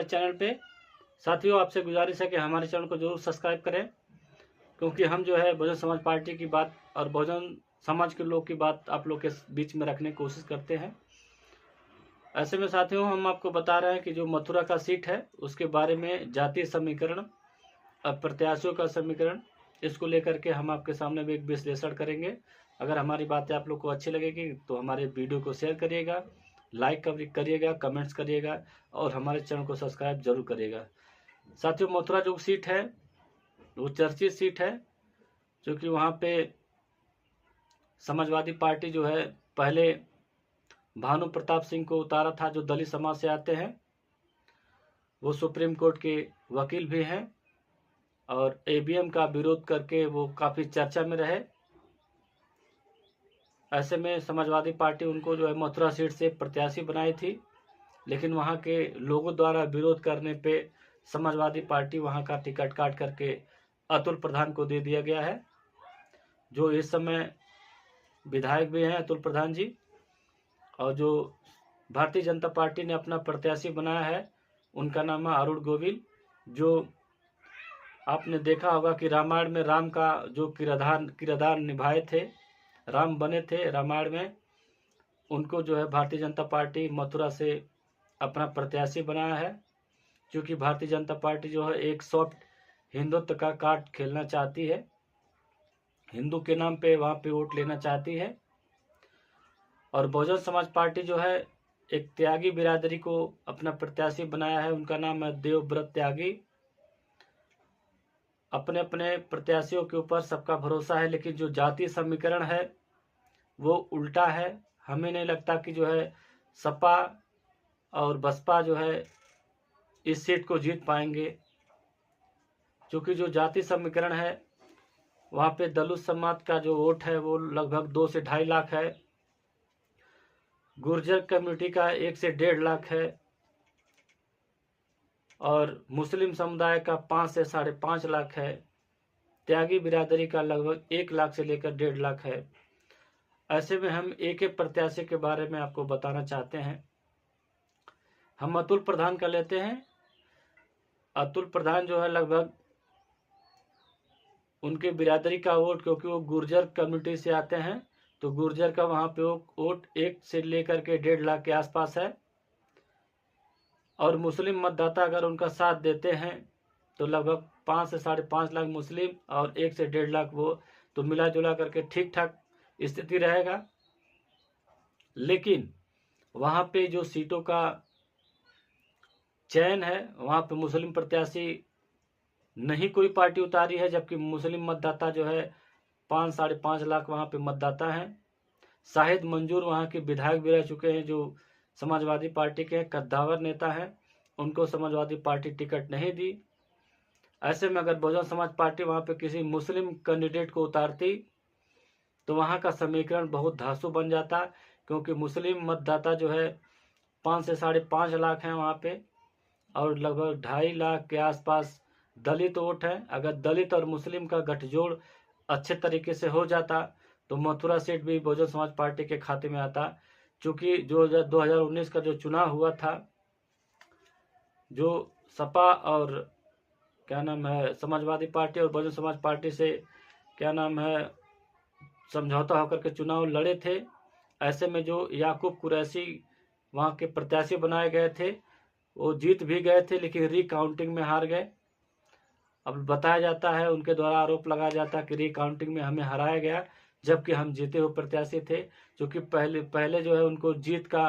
Channel पे। साथियों, आपसे गुजारिश है कि हमारे चैनल को जरूर सब्सक्राइब करें, क्योंकि हम जो है बहुजन समाज पार्टी की बात और बहुजन समाज के लोग की बात आप लोग के बीच में रखने की कोशिश करते हैं। ऐसे में साथियों, हम आपको बता रहे हैं कि जो मथुरा का सीट है उसके बारे में जातीय समीकरण और प्रत्याशियों का समीकरण, इसको लेकर के हम आपके सामने भी एक विश्लेषण करेंगे। अगर हमारी बातें आप लोग को अच्छी लगेगी तो हमारे वीडियो को शेयर करिएगा, लाइक करिएगा, कमेंट्स करिएगा और हमारे चैनल को सब्सक्राइब जरूर करिएगा। साथियों, मथुरा जो सीट है वो चर्चित सीट है, क्योंकि वहाँ पे समाजवादी पार्टी जो है पहले भानु प्रताप सिंह को उतारा था, जो दलित समाज से आते हैं। वो सुप्रीम कोर्ट के वकील भी हैं और ईवीएम का विरोध करके वो काफ़ी चर्चा में रहे। ऐसे में समाजवादी पार्टी उनको जो है मथुरा सीट से प्रत्याशी बनाई थी, लेकिन वहाँ के लोगों द्वारा विरोध करने पे समाजवादी पार्टी वहाँ का टिकट काट करके अतुल प्रधान को दे दिया गया है, जो इस समय विधायक भी हैं अतुल प्रधान जी। और जो भारतीय जनता पार्टी ने अपना प्रत्याशी बनाया है उनका नाम है अरुण गोविल, जो आपने देखा होगा कि रामायण में राम का जो किरदार निभाए थे, राम बने थे रामायण में, उनको जो है भारतीय जनता पार्टी मथुरा से अपना प्रत्याशी बनाया है। क्योंकि भारतीय जनता पार्टी जो है एक सॉफ्ट हिंदुत्व का कार्ड खेलना चाहती है, हिंदू के नाम पे वहाँ पे वोट लेना चाहती है। और बहुजन समाज पार्टी जो है एक त्यागी बिरादरी को अपना प्रत्याशी बनाया है, उनका नाम है देवव्रत त्यागी। अपने अपने प्रत्याशियों के ऊपर सबका भरोसा है, लेकिन जो जातीय समीकरण है वो उल्टा है। हमें नहीं लगता कि जो है सपा और बसपा जो है इस सीट को जीत पाएंगे, क्योंकि जो जातीय समीकरण है वहाँ पे दलित समाज का जो वोट है वो लगभग 2 से 2.5 लाख है, गुर्जर कम्युनिटी का 1 से 1.5 लाख है और मुस्लिम समुदाय का 5 से 5.5 लाख है, त्यागी बिरादरी का लगभग 1 लाख से लेकर 1.5 लाख है। ऐसे में हम एक एक प्रत्याशी के बारे में आपको बताना चाहते हैं। हम अतुल प्रधान का लेते हैं। अतुल प्रधान जो है लगभग उनके बिरादरी का वोट, क्योंकि वो गुर्जर कम्युनिटी से आते हैं, तो गुर्जर का वहाँ पे वोट 1 से लेकर के 1.5 लाख के आसपास है। और मुस्लिम मतदाता अगर उनका साथ देते हैं तो लगभग 5 से 5.5 लाख मुस्लिम और 1 से 1.5 लाख वो, तो मिला जुला करके ठीक ठाक स्थिति रहेगा। लेकिन वहाँ पे जो सीटों का चयन है वहाँ पे मुस्लिम प्रत्याशी नहीं कोई पार्टी उतारी है, जबकि मुस्लिम मतदाता जो है 5 से 5.5 लाख वहाँ पे मतदाता हैं। शाहिद मंजूर वहाँ के विधायक भी रह चुके हैं, जो समाजवादी पार्टी के कद्दावर नेता हैं, उनको समाजवादी पार्टी टिकट नहीं दी। ऐसे में अगर बहुजन समाज पार्टी वहाँ पे किसी मुस्लिम कैंडिडेट को उतारती तो वहाँ का समीकरण बहुत धांसू बन जाता, क्योंकि मुस्लिम मतदाता जो है 5 से 5.5 लाख हैं वहाँ पे और लगभग 2.5 लाख के आसपास दलित वोट है। अगर दलित और मुस्लिम का गठजोड़ अच्छे तरीके से हो जाता तो मथुरा सीट भी बहुजन समाज पार्टी के खाते में आता। चूँकि जो 2019 का जो चुनाव हुआ था, जो सपा और क्या नाम है समाजवादी पार्टी और बहुजन समाज पार्टी से क्या नाम है समझौता होकर के चुनाव लड़े थे। ऐसे में जो याकूब कुरैशी वहाँ के प्रत्याशी बनाए गए थे वो जीत भी गए थे, लेकिन रिकाउंटिंग में हार गए। अब बताया जाता है, उनके द्वारा आरोप लगाया जाता है कि रिकाउंटिंग में हमें हराया गया, जबकि हम जीते हुए प्रत्याशी थे। क्योंकि पहले जो है उनको जीत का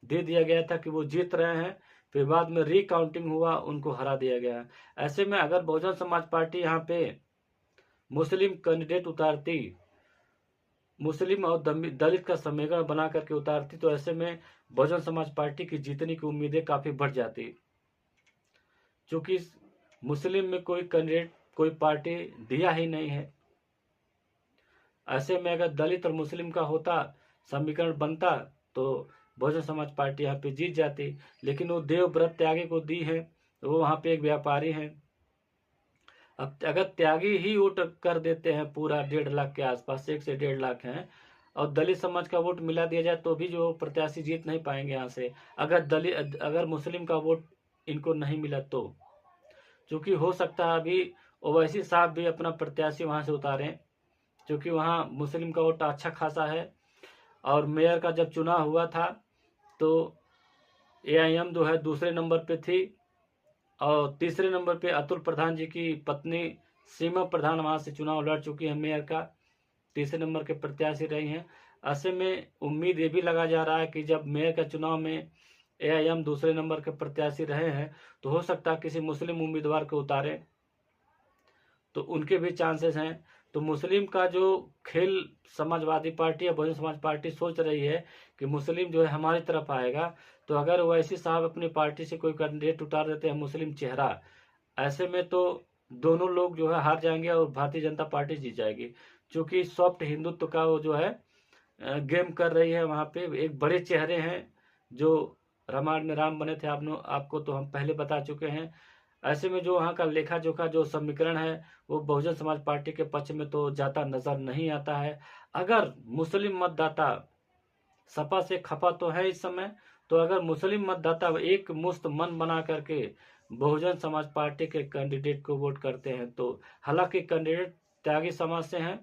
दे दिया गया था कि वो जीत रहे हैं, फिर बाद में रिकाउंटिंग हुआ, उनको हरा दिया गया। ऐसे में अगर बहुजन समाज पार्टी यहाँ पे मुस्लिम कैंडिडेट उतारती, मुस्लिम और दलित का समीकरण बना करके उतारती, तो ऐसे में बहुजन समाज पार्टी की जीतने की उम्मीदें काफ़ी बढ़ जाती। क्योंकि मुस्लिम में कोई कैंडिडेट कोई पार्टी दिया ही नहीं है। ऐसे में अगर दलित और मुस्लिम का होता समीकरण बनता तो बहुजन समाज पार्टी यहाँ पे जीत जाती, लेकिन वो देवव्रत त्यागी को दी है, वो वहाँ पे एक व्यापारी हैं। अब अगर त्यागी ही वोट कर देते हैं पूरा 1.5 लाख के आसपास, 1 से 1.5 लाख हैं, और दलित समाज का वोट मिला दिया जाए तो भी जो प्रत्याशी जीत नहीं पाएंगे यहाँ से। अगर मुस्लिम का वोट इनको नहीं मिला तो, क्योंकि हो सकता है अभी ओवैसी साहब भी अपना प्रत्याशी वहां से उतारें, क्योंकि वहां मुस्लिम का वोट अच्छा खासा है। और मेयर का जब चुनाव हुआ था तो AIM जो है दूसरे नंबर पे थी, और तीसरे नंबर पे अतुल प्रधान जी की पत्नी सीमा प्रधान वहां से चुनाव लड़ चुकी है मेयर का, तीसरे नंबर के प्रत्याशी रही हैं। ऐसे में उम्मीद ये भी लगा जा रहा है कि जब मेयर का चुनाव में AIM दूसरे नंबर के प्रत्याशी रहे हैं तो हो सकता है किसी मुस्लिम उम्मीदवार को उतारे, तो उनके भी चांसेस हैं। तो मुस्लिम का जो खेल समाजवादी पार्टी या बहुजन समाज पार्टी सोच रही है कि मुस्लिम जो है हमारी तरफ आएगा, तो अगर ओवैसी साहब अपनी पार्टी से कोई कैंडिडेट उतार देते हैं मुस्लिम चेहरा, ऐसे में तो दोनों लोग जो है हार जाएंगे और भारतीय जनता पार्टी जीत जाएगी, क्योंकि सॉफ्ट हिंदुत्व का वो जो है गेम कर रही है। वहाँ पे एक बड़े चेहरे हैं जो रामायण में राम बने थे, आपको तो हम पहले बता चुके हैं। ऐसे में जो वहाँ का लेखा जोखा जो समीकरण है वो बहुजन समाज पार्टी के पक्ष में तो जाता नजर नहीं आता है। अगर मुस्लिम मतदाता सपा से खफा तो है इस समय, तो अगर मुस्लिम मतदाता एक मुश्त मन बना करके बहुजन समाज पार्टी के कैंडिडेट को वोट करते हैं, तो हालांकि कैंडिडेट त्यागी समाज से हैं,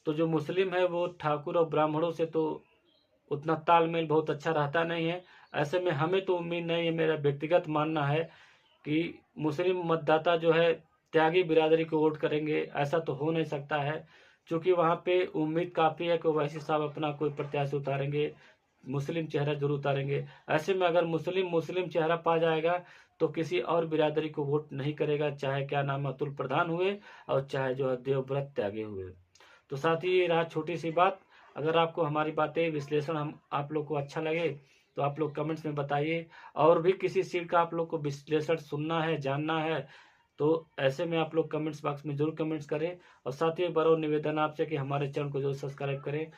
तो जो मुस्लिम है वो ठाकुर और ब्राह्मणों से तो उतना तालमेल बहुत अच्छा रहता नहीं है। ऐसे में हमें तो उम्मीद नहीं है, मेरा व्यक्तिगत मानना है कि मुस्लिम मतदाता जो है त्यागी बिरादरी को वोट करेंगे, ऐसा तो हो नहीं सकता है, क्योंकि वहाँ पे उम्मीद काफ़ी है कि ओवैसी साहब अपना कोई प्रत्याशी उतारेंगे, मुस्लिम चेहरा जरूर उतारेंगे। ऐसे में अगर मुस्लिम चेहरा पा जाएगा तो किसी और बिरादरी को वोट नहीं करेगा, चाहे क्या नाम अतुल प्रधान हुए और चाहे जो है देवव्रत त्यागी हुए। तो साथ ही ये रहा छोटी सी बात। अगर आपको हमारी बातें विश्लेषण हम आप लोग को अच्छा लगे तो आप लोग कमेंट्स में बताइए, और भी किसी सीट का आप लोग को विश्लेषण सुनना है, जानना है, तो ऐसे में आप लोग कमेंट्स बॉक्स में जरूर कमेंट्स करें। और साथ ही एक बार और निवेदन आपसे कि हमारे चैनल को जरूर सब्सक्राइब करें।